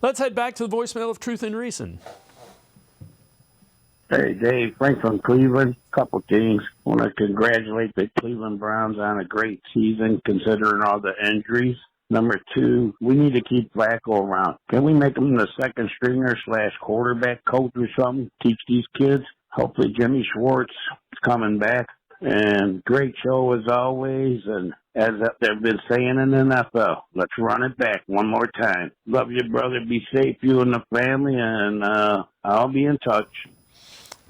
Let's head back to the voicemail of Truth and Reason. Hey, Dave, Frank from Cleveland. Couple things. Want to congratulate the Cleveland Browns on a great season considering all the injuries. Number two, we need to keep Flacco around. Can we make him the second stringer / quarterback coach or something? Teach these kids. Hopefully Jimmy Schwartz is coming back. And great show as always. And as they've been saying in the NFL, let's run it back one more time. Love you, brother. Be safe, you and the family. And I'll be in touch.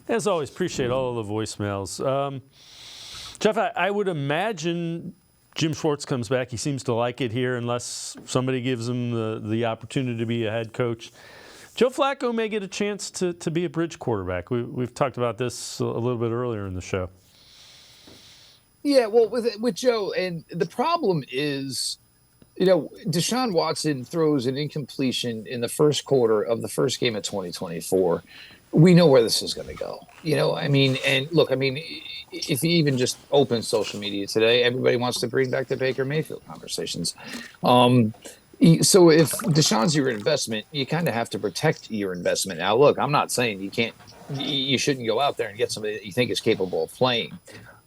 As always, appreciate all of the voicemails. Jeff, I would imagine Jim Schwartz comes back. He seems to like it here unless somebody gives him the opportunity to be a head coach. Joe Flacco may get a chance to be a bridge quarterback. We've talked about this a little bit earlier in the show. Yeah, well, with Joe, and the problem is, Deshaun Watson throws an incompletion in the first quarter of the first game of 2024. We know where this is going to go. And look, if you even just open social media today, everybody wants to bring back the Baker Mayfield conversations. So if Deshaun's your investment, you kind of have to protect your investment. Now, look, I'm not saying you shouldn't go out there and get somebody that you think is capable of playing.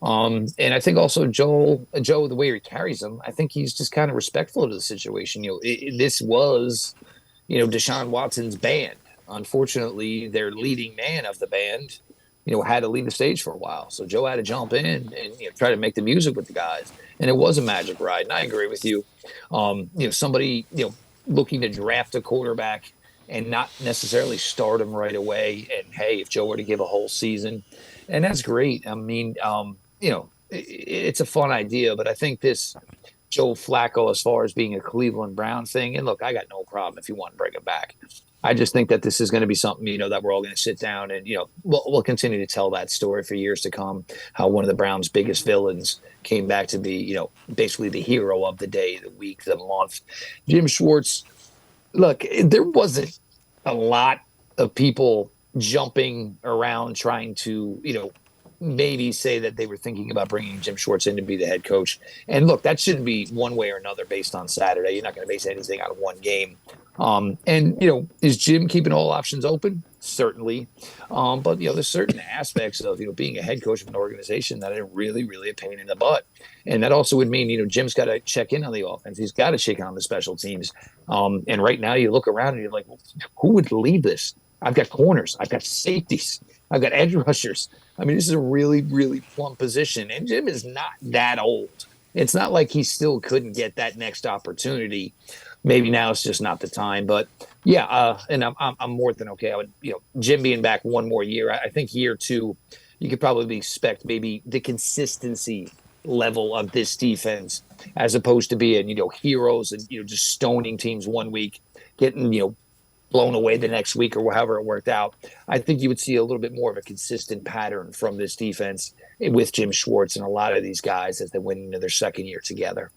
And I think also Joe, the way he carries him, I think he's just kind of respectful of the situation. This was, Deshaun Watson's band. Unfortunately, their leading man of the band, had to leave the stage for a while. So Joe had to jump in and try to make the music with the guys. And it was a magic ride. And I agree with you. Somebody, looking to draft a quarterback and not necessarily start him right away. And hey, if Joe were to give a whole season, and that's great. It's a fun idea, but I think this Joe Flacco, as far as being a Cleveland Brown thing, and look, I got no problem if you want to bring him back. I just think that this is going to be something, that we're all going to sit down and, we'll continue to tell that story for years to come, how one of the Browns' biggest villains came back to be, basically the hero of the day, the week, the month. Jim Schwartz, look, there wasn't a lot of people jumping around trying to, maybe say that they were thinking about bringing Jim Schwartz in to be the head coach. And look, that shouldn't be one way or another based on Saturday. You're not going to base anything out of one game. Is Jim keeping all options open? Certainly. But there's certain aspects of, being a head coach of an organization that are really, really a pain in the butt. And that also would mean, Jim's got to check in on the offense. He's got to check in on the special teams. And right now you look around and you're like, well, who would lead this? I've got corners. I've got safeties. I've got edge rushers. This is a really, really plump position. And Jim is not that old. It's not like he still couldn't get that next opportunity. Maybe now it's just not the time. But, yeah, and I'm more than okay. I would, Jim being back one more year. I think year two, you could probably expect maybe the consistency level of this defense as opposed to being, heroes and, just stoning teams one week, getting, blown away the next week or however it worked out. I think you would see a little bit more of a consistent pattern from this defense with Jim Schwartz and a lot of these guys as they went into their second year together.